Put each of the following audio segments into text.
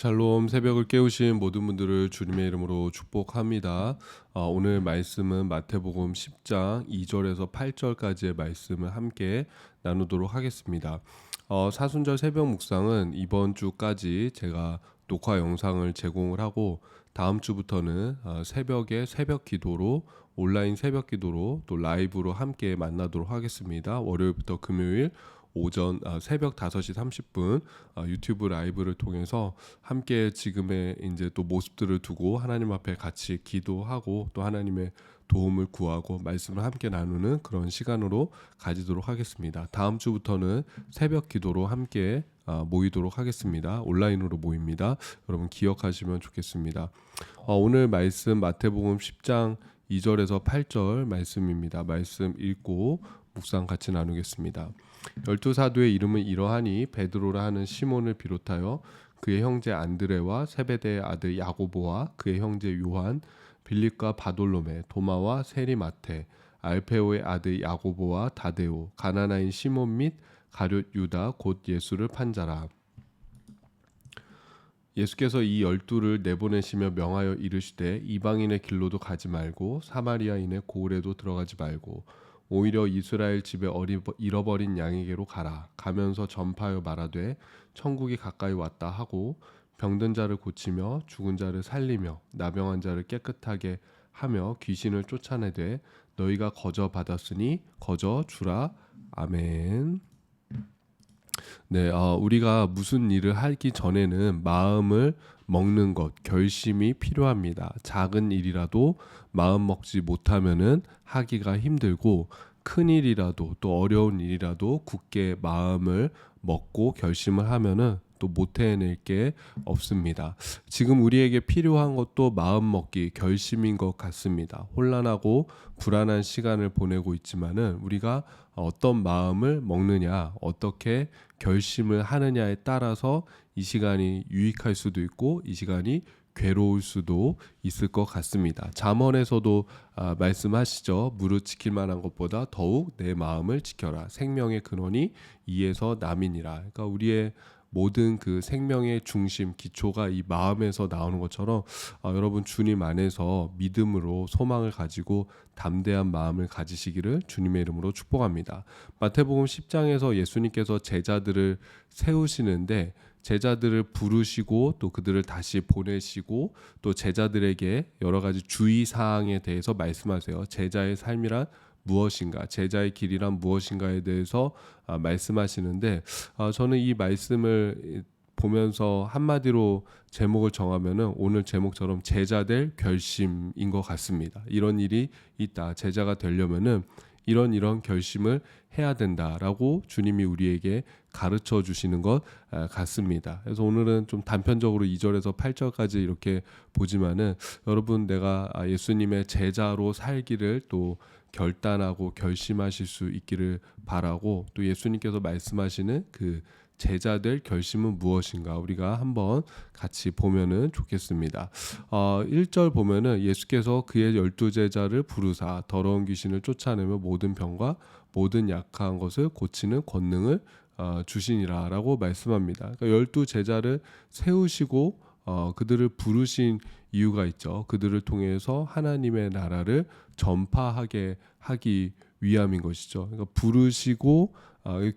샬롬. 새벽을 깨우신 모든 분들을 주님의 이름으로 축복합니다. 오늘 말씀은 마태복음 10장 2절에서 8절까지의 말씀을 함께 나누도록 하겠습니다. 사순절 새벽 묵상은 이번 주까지 제가 녹화 영상을 제공을 하고 다음 주부터는 새벽에 새벽 기도로 온라인 새벽 기도로 또 라이브로 함께 만나도록 하겠습니다. 월요일부터 금요일 오전 새벽 5시 30분 유튜브 라이브를 통해서 함께 지금의 이제 또 모습들을 두고 하나님 앞에 같이 기도하고 또 하나님의 도움을 구하고 말씀을 함께 나누는 그런 시간으로 가지도록 하겠습니다. 다음 주부터는 새벽 기도로 함께 모이도록 하겠습니다. 온라인으로 모입니다. 여러분 기억하시면 좋겠습니다. 오늘 말씀 마태복음 10장 2절에서 8절 말씀입니다. 말씀 읽고 묵상 같이 나누겠습니다. 12사도의 이름은 이러하니 베드로라 하는 시몬을 비롯하여 그의 형제 안드레와 세베대의 아들 야고보와 그의 형제 요한, 빌립과 바돌로메, 도마와 세리마테, 알페오의 아들 야고보와 다데오, 가나나인 시몬 및 가룟 유다 곧 예수를 판 자라. 예수께서 이 12를 내보내시며 명하여 이르시되 이방인의 길로도 가지 말고 사마리아인의 고을에도 들어가지 말고 오히려 이스라엘 집에 잃어버린 양에게로 가라. 가면서 전파하여 말하되 천국이 가까이 왔다 하고 병든 자를 고치며 죽은 자를 살리며 나병한 자를 깨끗하게 하며 귀신을 쫓아내되 너희가 거저 받았으니 거저 주라. 아멘. 네, 우리가 무슨 일을 하기 전에는 마음을 먹는 것, 결심이 필요합니다. 작은 일이라도 마음 먹지 못하면은 하기가 힘들고 큰 일이라도 또 어려운 일이라도 굳게 마음을 먹고 결심을 하면은 또 못 해낼 게 없습니다. 지금 우리에게 필요한 것도 마음 먹기, 결심인 것 같습니다. 혼란하고 불안한 시간을 보내고 있지만은 우리가 어떤 마음을 먹느냐, 어떻게 결심을 하느냐에 따라서 이 시간이 유익할 수도 있고 이 시간이 괴로울 수도 있을 것 같습니다. 잠언에서도 말씀하시죠. 무릇 지킬 만한 것보다 더욱 내 마음을 지켜라. 생명의 근원이 이에서 남이니라. 그러니까 우리의 모든 그 생명의 중심, 기초가 이 마음에서 나오는 것처럼 여러분 주님 안에서 믿음으로 소망을 가지고 담대한 마음을 가지시기를 주님의 이름으로 축복합니다. 마태복음 10장에서 예수님께서 제자들을 세우시는데 제자들을 부르시고 또 그들을 다시 보내시고 또 제자들에게 여러 가지 주의 사항에 대해서 말씀하세요. 제자의 삶이란 무엇인가, 제자의 길이란 무엇인가에 대해서 말씀하시는데 저는 이 말씀을 보면서 한마디로 제목을 정하면은 오늘 제목처럼 제자될 결심인 것 같습니다. 이런 일이 있다. 제자가 되려면은 이런 결심을 해야 된다라고 주님이 우리에게 가르쳐 주시는 것 같습니다. 그래서 오늘은 좀 단편적으로 2절에서 8절까지 이렇게 보지만은 여러분 내가 예수님의 제자로 살기를 또 결단하고 결심하실 수 있기를 바라고 또 예수님께서 말씀하시는 그 제자될 결심은 무엇인가 우리가 한번 같이 보면은 좋겠습니다. 1절 보면은 예수께서 그의 12제자를 부르사 더러운 귀신을 쫓아내며 모든 병과 모든 약한 것을 고치는 권능을 주시니라라고 말씀합니다. 그러니까 12제자를 세우시고 그들을 부르신 이유가 있죠. 그들을 통해서 하나님의 나라를 전파하게 하기 위함인 것이죠. 그러니까 부르시고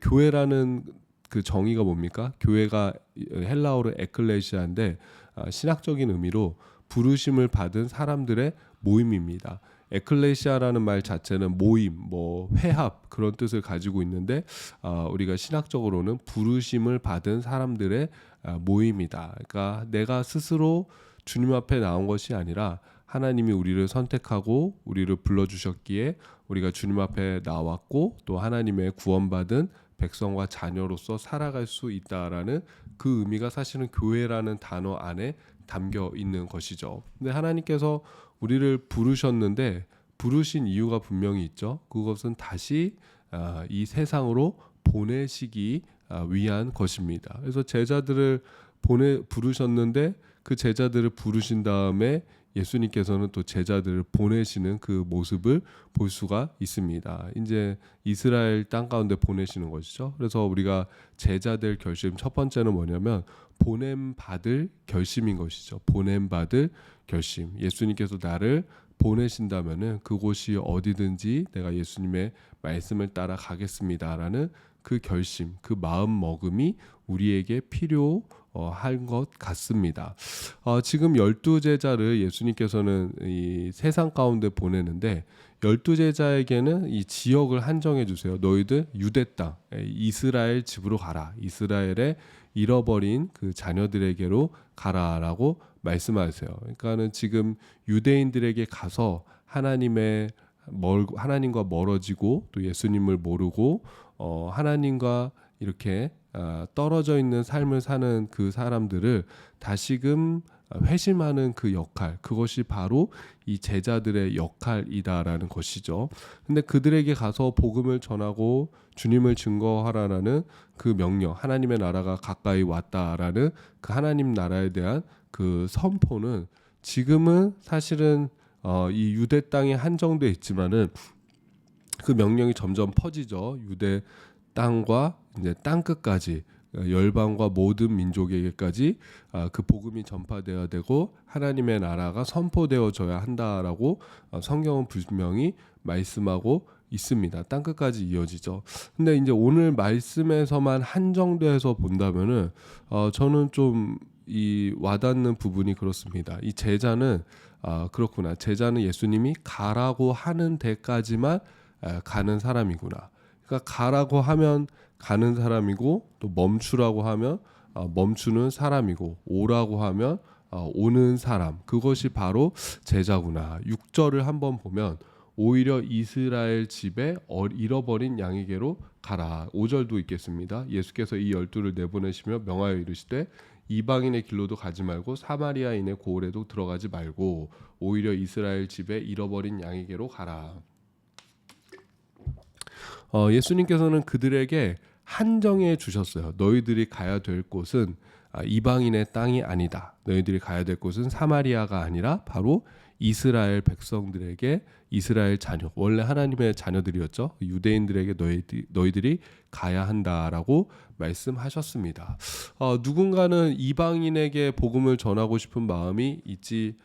교회라는 그 정의가 뭡니까? 교회가 헬라어로 에클레시아인데 신학적인 의미로 부르심을 받은 사람들의 모임입니다. 에클레시아라는 말 자체는 모임, 뭐 회합 그런 뜻을 가지고 있는데 우리가 신학적으로는 부르심을 받은 사람들의 모임이다. 그러니까 내가 스스로 주님 앞에 나온 것이 아니라 하나님이 우리를 선택하고 우리를 불러주셨기에 우리가 주님 앞에 나왔고 또 하나님의 구원받은 백성과 자녀로서 살아갈 수 있다라는 그 의미가 사실은 교회라는 단어 안에 담겨 있는 것이죠. 근데 하나님께서 우리를 부르셨는데 부르신 이유가 분명히 있죠. 그것은 다시 이 세상으로 보내시기 위한 것입니다. 그래서 제자들을 부르셨는데 그 제자들을 부르신 다음에 예수님께서는 또 제자들을 보내시는 그 모습을 볼 수가 있습니다. 이제 이스라엘 땅 가운데 보내시는 것이죠. 그래서 우리가 제자될 결심 첫 번째는 뭐냐면 보냄 받을 결심인 것이죠. 보냄 받을 결심. 예수님께서 나를 보내신다면은 그곳이 어디든지 내가 예수님의 말씀을 따라 가겠습니다라는 그 결심, 그 마음 먹음이 우리에게 필요한 것 같습니다. 지금 12제자를 예수님께서는 이 세상 가운데 보내는데 12제자에게는 이 지역을 한정해 주세요. 너희들 유대 땅, 이스라엘 집으로 가라. 이스라엘의 잃어버린 그 자녀들에게로 가라라고 말씀하세요. 그러니까는 지금 유대인들에게 가서 하나님과 멀어지고 또 예수님을 모르고 하나님과 이렇게 떨어져 있는 삶을 사는 그 사람들을 다시금 회심하는 그 역할, 그것이 바로 이 제자들의 역할이다라는 것이죠. 근데 그들에게 가서 복음을 전하고 주님을 증거하라라는 그 명령, 하나님의 나라가 가까이 왔다라는 그 하나님 나라에 대한 그 선포는 지금은 사실은 이 유대 땅에 한정돼 있지만은 그 명령이 점점 퍼지죠. 유대 땅과 이제 땅 끝까지 열방과 모든 민족에게까지 그 복음이 전파되어야 되고 하나님의 나라가 선포되어져야 한다라고 성경은 분명히 말씀하고 있습니다. 땅 끝까지 이어지죠. 근데 이제 오늘 말씀에서만 한정돼서 본다면은 저는 좀 이 와닿는 부분이 그렇습니다. 이 제자는 그렇구나. 제자는 예수님이 가라고 하는 데까지만 가는 사람이구나. 그러니까 가라고 하면 가는 사람이고 또 멈추라고 하면 멈추는 사람이고 오라고 하면 오는 사람. 그것이 바로 제자구나. 6절을 한번 보면 오히려 이스라엘 집에 잃어버린 양에게로 가라. 5절도 있겠습니다. 예수께서 이 12를 내보내시며 명하여 이르시되 이방인의 길로도 가지 말고 사마리아인의 고을에도 들어가지 말고 오히려 이스라엘 집에 잃어버린 양에게로 가라. 예수님께서는 그들에게 한정해 주셨어요. 너희들이 가야 될 곳은 이방인의 땅이 아니다. 너희들이 가야 될 곳은 사마리아가 아니라 바로 이스라엘 백성들에게 이스라엘 자녀, 원래 하나님의 자녀들이었죠. 유대인들에게 너희들이 가야 한다라고 말씀하셨습니다. 누군가는 이방인에게 복음을 전하고 싶은 마음이 있지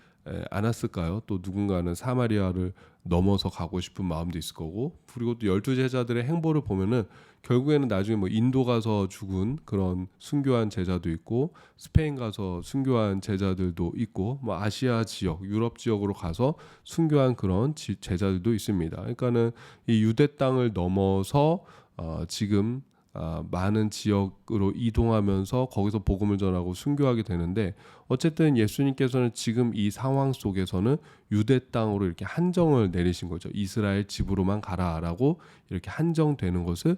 않았을까요? 또 누군가는 사마리아를 넘어서 가고 싶은 마음도 있을 거고, 그리고 또 12제자들의 행보를 보면은 결국에는 나중에 뭐 인도 가서 죽은 그런 순교한 제자도 있고, 스페인 가서 순교한 제자들도 있고, 뭐 아시아 지역, 유럽 지역으로 가서 순교한 그런 제자들도 있습니다. 그러니까는 이 유대 땅을 넘어서 지금 많은 지역으로 이동하면서 거기서 복음을 전하고 순교하게 되는데, 어쨌든 예수님께서는 지금 이 상황 속에서는 유대 땅으로 이렇게 한정을 내리신 거죠. 이스라엘 집으로만 가라라고 이렇게 한정되는 것을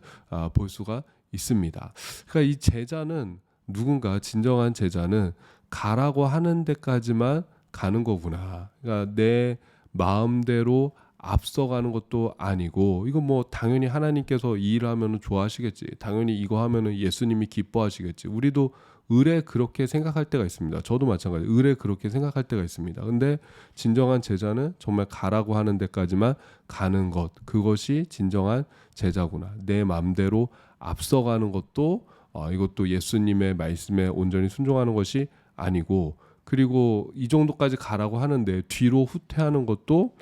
볼 수가 있습니다. 그러니까 이 제자는 누군가, 진정한 제자는 가라고 하는 데까지만 가는 거구나. 그러니까 내 마음대로 앞서가는 것도 아니고, 이거 뭐 당연히 하나님께서 이 일을 하면 좋아하시겠지, 당연히 이거 하면은 예수님이 기뻐하시겠지, 우리도 의뢰 그렇게 생각할 때가 있습니다. 저도 마찬가지, 의뢰 그렇게 생각할 때가 있습니다. 근데 진정한 제자는 정말 가라고 하는 데까지만 가는 것, 그것이 진정한 제자구나. 내 마음대로 앞서가는 것도 이것도 예수님의 말씀에 온전히 순종하는 것이 아니고, 그리고 이 정도까지 가라고 하는데 뒤로 후퇴하는 것도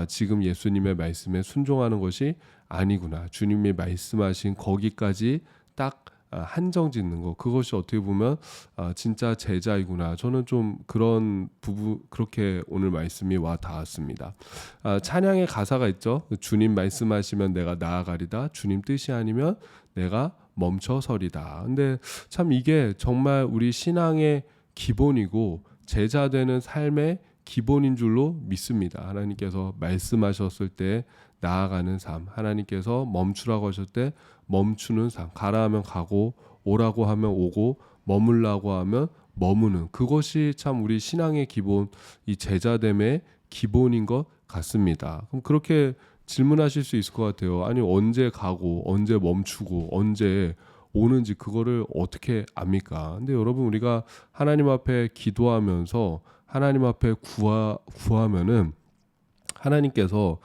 지금 예수님의 말씀에 순종하는 것이 아니구나. 주님이 말씀하신 거기까지 딱 한정 짓는 거, 그것이 어떻게 보면 진짜 제자이구나. 저는 좀 그런 부분, 그렇게 오늘 말씀이 와 닿았습니다. 찬양의 가사가 있죠. 주님 말씀하시면 내가 나아가리다. 주님 뜻이 아니면 내가 멈춰서리다. 근데 참 이게 정말 우리 신앙의 기본이고 제자 되는 삶의 기본인 줄로 믿습니다. 하나님께서 말씀하셨을 때 나아가는 삶, 하나님께서 멈추라고 하실 때 멈추는 삶, 가라 하면 가고 오라고 하면 오고 머물라고 하면 머무는, 그것이 참 우리 신앙의 기본, 이 제자됨의 기본인 것 같습니다. 그럼 그렇게 질문하실 수 있을 것 같아요. 아니 언제 가고 언제 멈추고 언제 오는지 그거를 어떻게 압니까? 근데 여러분 우리가 하나님 앞에 기도하면서 하나님 앞에 구하면은 하나님께서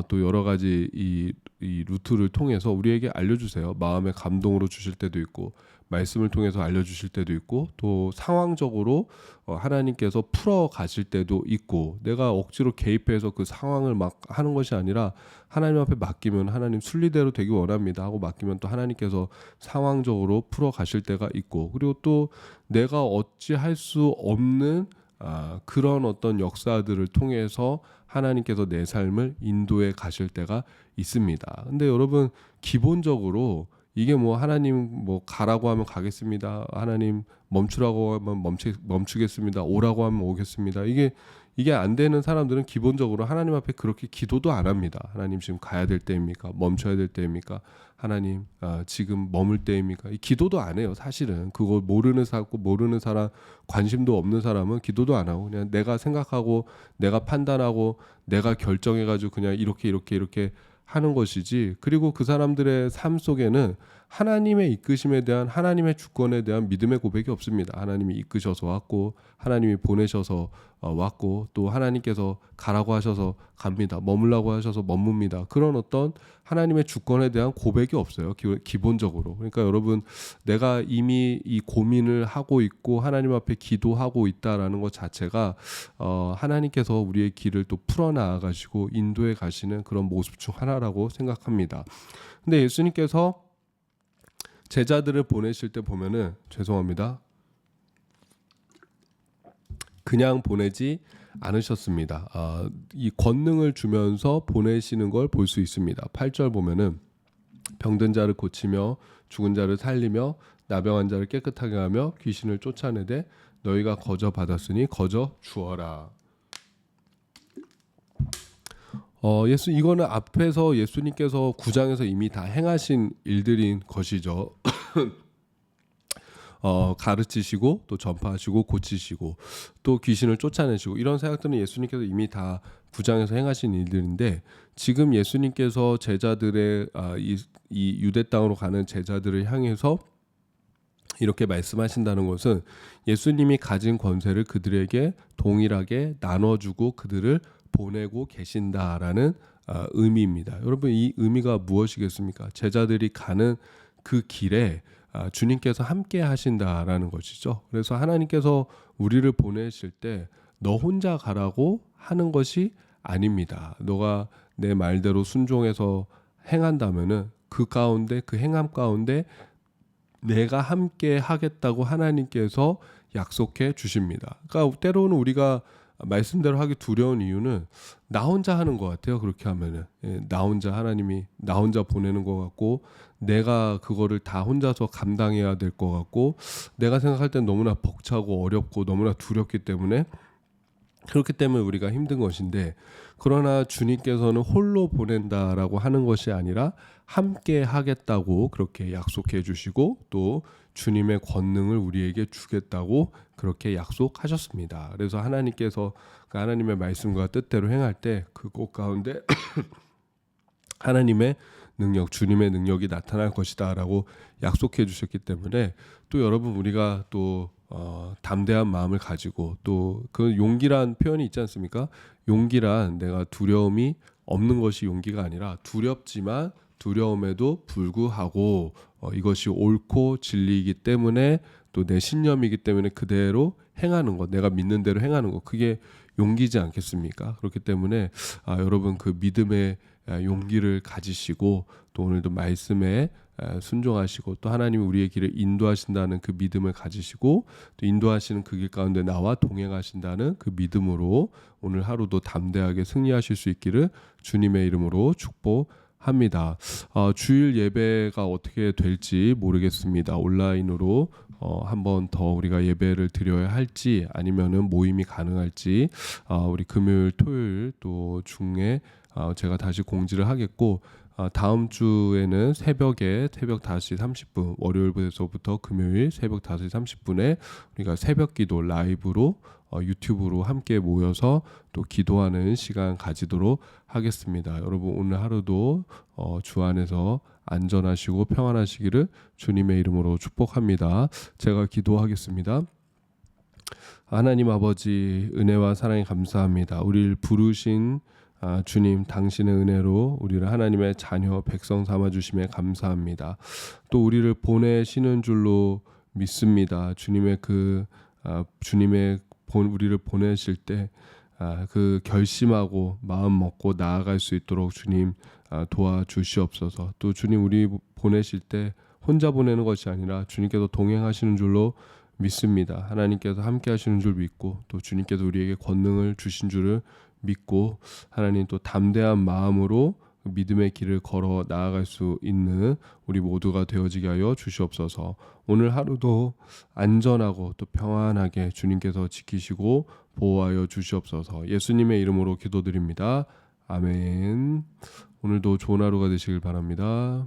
또 여러 가지 이 루트를 통해서 우리에게 알려주세요. 마음의 감동으로 주실 때도 있고 말씀을 통해서 알려주실 때도 있고 또 상황적으로 하나님께서 풀어 가실 때도 있고 내가 억지로 개입해서 그 상황을 막 하는 것이 아니라 하나님 앞에 맡기면 하나님 순리대로 되기 원합니다 하고 맡기면 또 하나님께서 상황적으로 풀어 가실 때가 있고 그리고 또 내가 어찌할 수 없는 그런 어떤 역사들을 통해서 하나님께서 내 삶을 인도해 가실 때가 있습니다. 근데 여러분 기본적으로 이게 뭐 하나님 뭐 가라고 하면 가겠습니다. 하나님 멈추라고 하면 멈추겠습니다. 오라고 하면 오겠습니다. 이게 안 되는 사람들은 기본적으로 하나님 앞에 그렇게 기도도 안 합니다. 하나님 지금 가야 될 때입니까? 멈춰야 될 때입니까? 하나님 지금 머물 때입니까? 이 기도도 안 해요. 사실은 그거 모르는 사람 관심도 없는 사람은 기도도 안 하고 그냥 내가 생각하고 내가 판단하고 내가 결정해가지고 그냥 이렇게 하는 것이지. 그리고 그 사람들의 삶 속에는 하나님의 이끄심에 대한 하나님의 주권에 대한 믿음의 고백이 없습니다. 하나님이 이끄셔서 왔고 하나님이 보내셔서 왔고 또 하나님께서 가라고 하셔서 갑니다. 머물라고 하셔서 머뭅니다. 그런 어떤 하나님의 주권에 대한 고백이 없어요. 기본적으로. 그러니까 여러분 내가 이미 이 고민을 하고 있고 하나님 앞에 기도하고 있다라는 것 자체가 하나님께서 우리의 길을 또 풀어나가시고 인도해 가시는 그런 모습 중 하나라고 생각합니다. 근데 예수님께서 제자들을 보내실 때 보면은 죄송합니다. 그냥 보내지 않으셨습니다. 이 권능을 주면서 보내시는 걸 볼 수 있습니다. 8절 보면은 병든 자를 고치며 죽은 자를 살리며 나병한 자를 깨끗하게 하며 귀신을 쫓아내되 너희가 거저 받았으니 거저 주어라. 이거는 앞에서 예수님께서 9장에서 이미 다 행하신 일들인 것이죠. 가르치시고 또 전파하시고 고치시고 또 귀신을 쫓아내시고 이런 사역들은 예수님께서 이미 다 9장에서 행하신 일들인데 지금 예수님께서 제자들의 이 유대 땅으로 가는 제자들을 향해서 이렇게 말씀하신다는 것은 예수님이 가진 권세를 그들에게 동일하게 나눠주고 그들을 보내고 계신다라는 의미입니다. 여러분 이 의미가 무엇이겠습니까? 제자들이 가는 그 길에 주님께서 함께 하신다라는 것이죠. 그래서 하나님께서 우리를 보내실 때 너 혼자 가라고 하는 것이 아닙니다. 너가 내 말대로 순종해서 행한다면은 그 가운데 그 행함 가운데 내가 함께 하겠다고 하나님께서 약속해 주십니다. 그러니까 때로는 우리가 말씀대로 하기 두려운 이유는 나 혼자 하는 것 같아요. 그렇게 하면은 나 혼자 하나님이 나 혼자 보내는 것 같고 내가 그거를 다 혼자서 감당해야 될 것 같고 내가 생각할 땐 너무나 벅차고 어렵고 너무나 두렵기 때문에 그렇기 때문에 우리가 힘든 것인데 그러나 주님께서는 홀로 보낸다라고 하는 것이 아니라 함께 하겠다고 그렇게 약속해 주시고 또 주님의 권능을 우리에게 주겠다고 그렇게 약속하셨습니다. 그래서 하나님께서 그 하나님의 말씀과 뜻대로 행할 때 그 곳 가운데 하나님의 능력, 주님의 능력이 나타날 것이다라고 약속해 주셨기 때문에 또 여러분 우리가 또 담대한 마음을 가지고 또 그 용기란 표현이 있지 않습니까? 용기란 내가 두려움이 없는 것이 용기가 아니라 두렵지만 두려움에도 불구하고 이것이 옳고 진리이기 때문에 또 내 신념이기 때문에 그대로 행하는 것, 내가 믿는 대로 행하는 것, 그게 용기지 않겠습니까? 그렇기 때문에 여러분 그 믿음의 용기를 가지시고 또 오늘도 말씀에 순종하시고 또 하나님이 우리의 길을 인도하신다는 그 믿음을 가지시고 또 인도하시는 그 길 가운데 나와 동행하신다는 그 믿음으로 오늘 하루도 담대하게 승리하실 수 있기를 주님의 이름으로 축복합니다. 주일 예배가 어떻게 될지 모르겠습니다. 온라인으로 한 번 더 우리가 예배를 드려야 할지 아니면은 모임이 가능할지 우리 금요일 토요일 또 중에 제가 다시 공지를 하겠고 다음 주에는 새벽에 새벽 5시 30분 월요일부터 금요일 새벽 5시 30분에 우리가 새벽 기도 라이브로 유튜브로 함께 모여서 또 기도하는 시간 가지도록 하겠습니다. 여러분 오늘 하루도 주 안에서 안전하시고 평안하시기를 주님의 이름으로 축복합니다. 제가 기도하겠습니다. 하나님 아버지 은혜와 사랑에 감사합니다. 우리를 부르신 주님 당신의 은혜로 우리를 하나님의 자녀 백성 삼아 주심에 감사합니다. 또 우리를 보내시는 줄로 믿습니다. 우리를 보내실 때 그 결심하고 마음 먹고 나아갈 수 있도록 주님 도와주시옵소서. 또 주님 우리 보내실 때 혼자 보내는 것이 아니라 주님께서 동행하시는 줄로 믿습니다. 하나님께서 함께 하시는 줄 믿고 또 주님께서 우리에게 권능을 주신 줄을 믿고 하나님 또 담대한 마음으로 믿음의 길을 걸어 나아갈 수 있는 우리 모두가 되어지게 하여 주시옵소서. 오늘 하루도 안전하고 또 평안하게 주님께서 지키시고 보호하여 주시옵소서. 예수님의 이름으로 기도드립니다. 아멘. 오늘도 좋은 하루가 되시길 바랍니다.